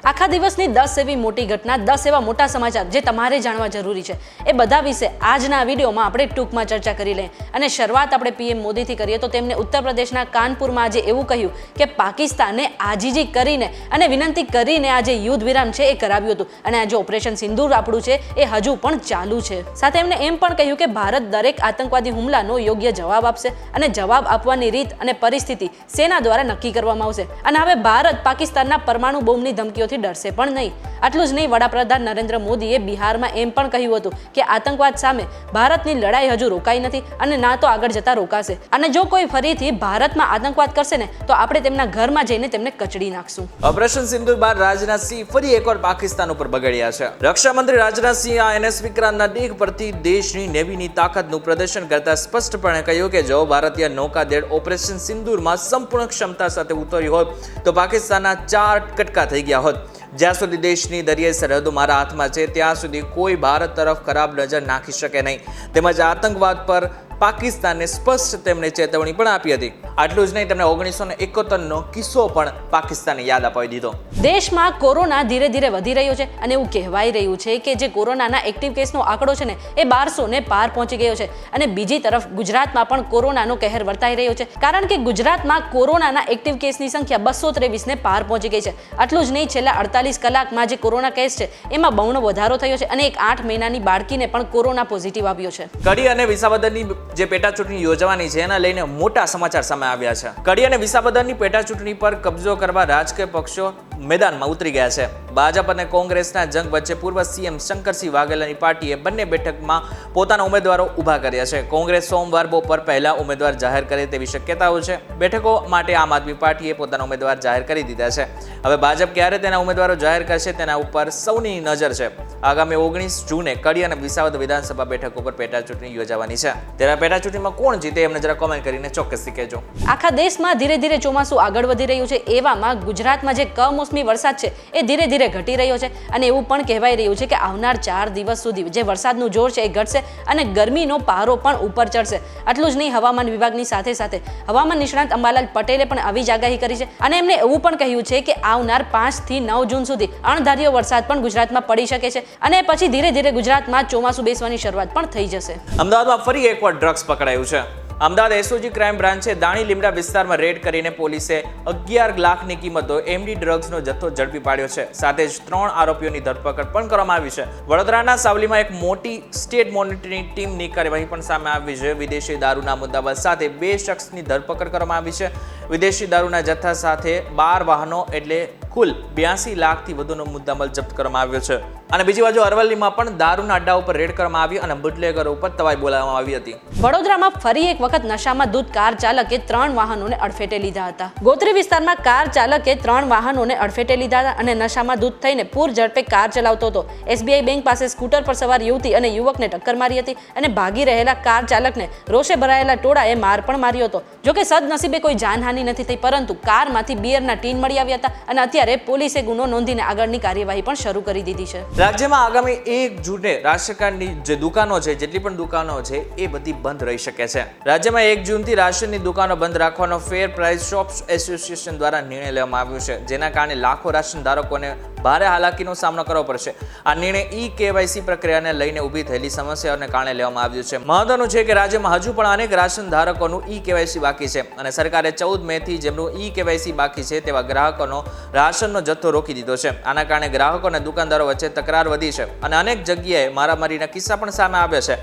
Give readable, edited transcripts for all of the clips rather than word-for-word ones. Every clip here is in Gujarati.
આખા દિવસની 10 એવી મોટી ઘટના, 10 એવા મોટા સમાચાર જે તમારે જાણવા જરૂરી છે, એ બધા વિશે આજના વિડીયોમાં આપણે ટૂંકમાં ચર્ચા કરી લઈએ. અને શરૂઆત આપણે પીએમ મોદીથી કરીએ તો તેમણે ઉત્તર પ્રદેશના કાનપુરમાં આજે એવું કહ્યું કે પાકિસ્તાને આજીજી કરીને અને વિનંતી કરીને આજે યુદ્ધ વિરામ છે એ કરાવ્યું હતું અને આજે ઓપરેશન સિંદૂર આપણું છે એ હજુ પણ ચાલુ છે. સાથે એમણે એમ પણ કહ્યું કે ભારત દરેક આતંકવાદી હુમલાનો યોગ્ય જવાબ આપશે અને જવાબ આપવાની રીત અને પરિસ્થિતિ સેના દ્વારા નક્કી કરવામાં આવશે. અને હવે ભારત પાકિસ્તાનના પરમાણુ બોમ્બની ધમકીઓથી ડરશે પણ નહીં. આટલું જ નહીં, વડાપ્રધાન નરેન્દ્ર મોદીએ બિહારમાં એમ પણ કહ્યું હતું કે આતંકવાદ સામે ભારતની લડાઈ હજુ રોકાઈ નથી અને ના તો આગળ જતા રોકાશે. અને જો કોઈ ફરીથી ભારતમાં આતંકવાદ કરશે ને તો આપણે તેમના ઘરમાં જઈને તેમને કચડી નાખશું. ઓપરેશન સિંદૂર બાદ રાજનાથસિંહ ફરી એકવાર પાકિસ્તાન ઉપર બગડ્યા છે. રક્ષા મંત્રી રાજનાથસિંહે NS વિક્રાંતના ડીગ પરથી દેશની નેવીની તાકાતનું પ્રદર્શન કરતા સ્પષ્ટપણે કહ્યું કે જો ભારતીય નૌકાદળ ઓપરેશન સિંદૂરમાં સંપૂર્ણ ક્ષમતા સાથે ઉતર્યું હોત તો પાકિસ્તાનના 4 કટકા થઈ ગયા હોત. જ્યાં સુધી દેશની દરિયાઈ સરહદો મારા હાથમાં છે ત્યાં સુધી કોઈ ભારત તરફ ખરાબ નજર નાખી શકે નહીં. તેમજ આતંકવાદ પર પાકિસ્તાનને સ્પષ્ટ તેમણે ચેતવણી પણ આપી હતી. આટલું જ નહીં, તેમણે 1971નો કિસ્સો પણ પાકિસ્તાનને યાદ અપાવી દીધો. દેશમાં કોરોના ધીરે ધીરે વધી રહ્યો છે અને એવું કહેવાઈ રહ્યું છે કે જે કોરોનાના એક્ટિવ કેસનો આંકડો છે ને એ 1200 ને પાર પહોંચી ગયો છે. અને બીજી તરફ ગુજરાતમાં પણ કોરોનાનો કહેર વર્તાઈ રહ્યો છે, કારણ કે ગુજરાતમાં કોરોનાના એક્ટિવ કેસની સંખ્યા 223 ને પાર પહોંચી ગઈ છે. આટલું જ નહીં, છેલ્લા 48 કલાકમાં જે કોરોના કેસ છે એમાં બમણો વધારો થયો છે અને એક 8 મહિનાની બાળકીને પણ કોરોના પોઝિટિવ આવ્યો છે. કડી અને વિસાવદરની જે પેટા ચૂંટણી યોજવાની છે એના લઈને મોટા સમાચાર સામે આવ્યા છે. કડી અને વિસાવદરની પેટા ચૂંટણી પર કબજો કરવા રાજકીય પક્ષો મેદાનમાં ઉતરી ગયા છે. ભાજપ અને કોંગ્રેસના જંગ વચ્ચે પૂર્વ સીએમ શંકરસિંહ વાઘેલાની પાર્ટીએ બંને બેઠકમાં પોતાના ઉમેદવારો ઊભા કર્યા છે. કોંગ્રેસ સોમવાર બપોર પહેલા ઉમેદવાર જાહેર કરે તેવી શક્યતાઓ છે. બેઠકો માટે આમ આદમી પાર્ટીએ પોતાના ઉમેદવાર જાહેર કરી દીધા છે. હવે ભાજપ ક્યારે તેના ઉમેદવારો જાહેર કરશે તેના ઉપર સૌની નજર છે. આગામી 19 જૂને કડી અને વિસાવદ વિધાનસભા બેઠકો પર પેટા ચૂંટણી યોજાવાની છે. ત્યારે પેટા ચૂંટણીમાં કોણ જીતે એમને જરા કોમેન્ટ કરીને ચોક્કસથી કહેજો. આખા દેશમાં ધીરે ધીરે ચોમાસું આગળ વધી રહ્યું છે. એવામાં ગુજરાતમાં જે કમોસમી વરસાદ છે એ ધીરે ધીરે ઘટી રહ્યો છે અને એવું પણ કહેવાઈ રહ્યું છે કે આવનાર 4 દિવસ સુધી જે વરસાદનું જોર છે એ ઘટશે અને ગરમીનો પારો પણ ઉપર ચડશે. આટલું જ નહીં, હવામાન વિભાગની સાથે સાથે હવામાન નિષ્ણાત અંબાલાલ પટેલે પણ આવી જ આગાહી કરી છે અને એમણે એવું પણ કહ્યું છે કે આવનાર 5 થી 9 જૂન સુધી અણધાર્યો વરસાદ પણ ગુજરાતમાં પડી શકે છે અને પછી ધીરે ધીરે ગુજરાતમાં ચોમાસું બેસવાની શરૂઆત પણ થઈ જશે. અમદાવાદમાં ફરી એકવાર ડ્રગ્સ પકડાયું છે. અમદાવાદ એસઓજી ક્રાઇમ બ્રાન્ચે દાણી લીમડા વિસ્તારમાં રેડ કરીને પોલીસે 11 લાખની કિંમતો MD ડ્રગ્સનો જથ્થો ઝડપી પાડ્યો છે. સાથે જ 3 આરોપીઓની ધરપકડ પણ કરવામાં આવી છે. વડોદરાના સાવલીમાં એક મોટી સ્ટેટ મોનિટરિંગ ટીમની કાર્યવાહી પણ સામે આવી છે. વિદેશી દારૂના મુદ્દામાલ સાથે 2 શખ્સની ધરપકડ કરવામાં આવી છે. વિદેશી દારૂના જથ્થા સાથે 12 વાહનો એટલે કુલ 82 લાખથી વધુનો મુદ્દામાલ જપ્ત કરવામાં આવ્યો છે. અને બીજી બાજુ અરવલ્લીમાં પણ દારૂના અડ્ડા ઉપર રેડ કરવામાં આવી અને બુટલેગરો ઉપર તવાઈ બોલાવવામાં આવી હતી. વડોદરામાં ફરી એક વખત નશામાં ધૂત કાર ચાલકે 3 વાહનોને અડફેટે લીધા હતા. ગોત્રી વિસ્તારમાં કાર ચાલકે 3 વાહનોને અડફેટે લીધા હતા અને નશામાં ધૂત થઈને પૂર ઝડપે કાર ચલાવતો હતો. SBI બેંક પાસે સ્કૂટર પર સવાર યુવતી અને યુવકને ટક્કર મારી હતી અને ભાગી રહેલા કાર ચાલકને રોષે ભરાયેલા ટોળાએ માર પણ માર્યો હતો. જોકે સદનસીબે કોઈ જાનહાનિ નથી થઈ, પરંતુ કારમાંથી બિયરના ટીન મળી આવ્યા હતા અને અત્યારે પોલીસે ગુનો નોંધીને આગળની કાર્યવાહી પણ શરૂ કરી દીધી છે. રાજ્યમાં આગામી 1 જૂને રાશન કાર્ડની જે દુકાનો છે, જેટલી પણ દુકાનો છે એ બધી બંધ રહી શકે છે. રાજ્યમાં 1 જૂનથી રાશનની દુકાનો બંધ રાખવાનો ફેર પ્રાઇસ શોપ્સ એસોસિએશન દ્વારા નિર્ણય લેવામાં આવ્યો છે, જેના કારણે લાખો રાશન ધારકોને ભારે હાલાકીનો સામનો કરવો પડશે. આ નિર્ણય KYC પ્રક્રિયાને લઈને ઊભી થયેલી સમસ્યાઓને કારણે લેવામાં આવ્યું છે. મહત્વનું છે કે રાજ્યમાં હજુ પણ અનેક રાશન ધારકોનું KYC બાકી છે અને સરકારે 14 મેથી જેમનું KYC બાકી છે તેવા ગ્રાહકોનો રાશનનો જથ્થો રોકી દીધો છે. આના કારણે ગ્રાહકો અને દુકાનદારો વચ્ચે તકરાર વધી છે અને અનેક જગ્યાએ મારામારીના કિસ્સા પણ સામે આવ્યા છે.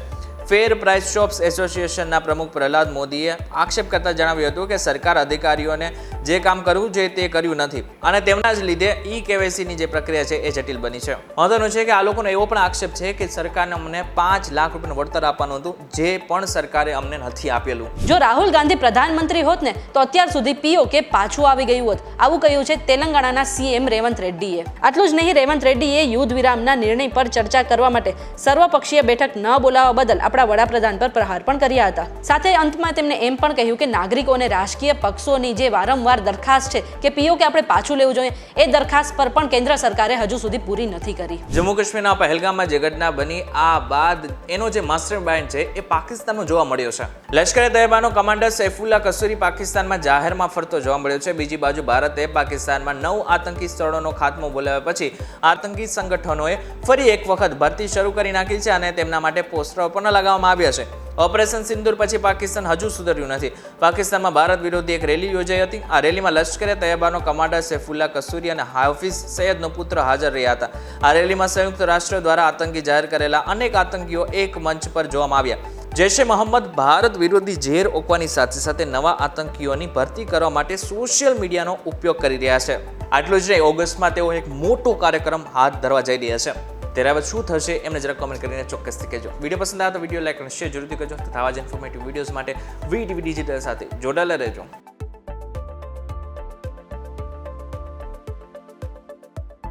ફેર પ્રાઇસ શોપ્સ એસોસિએશનના પ્રમુખ પ્રહલાદ મોદીએ આક્ષેપ કરતા જણાવ્યું હતું કે સરકાર અધિકારીઓને જે કામ કરવું જોઈએ તે કર્યું નથી અને તેમના જ લીધે KYCની જે પ્રક્રિયા છે એ જટિલ બની છે. મહત્વનું છે કે આ લોકોનો એવો પણ આક્ષેપ છે કે સરકારને અમને 5 લાખ રૂપિયાનું વળતર આપવાનું હતું, જે પણ સરકારે અમને નથી આપેલું. જો રાહુલ ગાંધી પ્રધાનમંત્રી હોત ને તો અત્યાર સુધી POK પાછું આવી ગયું હોત. આવું કહ્યું છે તેલંગાણાના CM રેવંત રેડ્ડીએ. આટલું જ નહીં, રેવંત રેડ્ડીએ યુદ્ધ વિરામના નિર્ણય પર ચર્ચા કરવા માટે સર્વપક્ષીય બેઠક ન બોલાવવા બદલ આપણા વડાપ્રધાન પર પ્રહાર પણ કર્યા હતા. સાથે અંતમાં તેમણે એમ પણ કહ્યું કે નાગરિકો અને રાજકીય પક્ષોની જે વારંવાર વારંવાર દરખાસ્ત છે કે પીઓકે આપણે પાછું લેવું જોઈએ, એ દરખાસ્ત પર પણ કેન્દ્ર સરકારે હજુ સુધી પૂરી નથી કરી. જમ્મુ કાશ્મીરના પહેલગામમાં જે ઘટના બની આ બાદ એનો જે માસ્ટર માઇન્ડ છે એ પાકિસ્તાનમાં જોવા મળ્યો છે. લશ્કરે તૈયબાનો કમાન્ડર સૈફુલ્લા કસૂરી પાકિસ્તાનમાં જાહેરમાં ફરતો જોવા મળ્યો છે. બીજી બાજુ ભારતે પાકિસ્તાનમાં 9 આતંકી સ્થળોનો ખાત્મો બોલાવ્યા પછી આતંકી સંગઠનોએ ફરી એક વખત ભરતી શરૂ કરી નાખી છે અને તેમના માટે પોસ્ટરો પણ લગાવવામાં આવ્યા છે. ઓપરેશન સિંદૂર પછી પાકિસ્તાન હજુ સુધર્યું નથી. પાકિસ્તાનમાં ભારત વિરોધી એક રેલી યોજાઈ હતી. આ રેલીમાં લશ્કરે તૈયબાનો કમાન્ડર સૈફુલ્લા કસૂરી અને હાફિઝ સૈયદનો પુત્ર હાજર રહ્યા હતા. આ રેલીમાં સંયુક્ત રાષ્ટ્ર દ્વારા આતંકી જાહેર કરેલા અનેક આતંકીઓ એક મંચ પર જોવામાં આવ્યા. જૈશ એ મોહમ્મદ ભારત વિરોધી ઝેર ઓકવાની સાથે સાથે નવા આતંકીઓની ભરતી કરવા માટે સોશિયલ મીડિયાનો ઉપયોગ કરી રહ્યા છે. આટલું જ નહીં, ઓગસ્ટમાં તેઓ એક મોટો કાર્યક્રમ હાથ ધરવા જઈ રહ્યા છે. ત્યારે હવે શું થશે એમને જરા કોમેન્ટ કરીને ચોક્કસથી કહેજો. વિડીયો પસંદ આવે તો વિડીયો લાઈક અને શેર જરૂરથી કરજો તથા આવા જ ઇન્ફોર્મેટિવ વિડીયોઝ માટે વીટીવી ડિજિટલ સાથે જોડાયેલા રહેજો.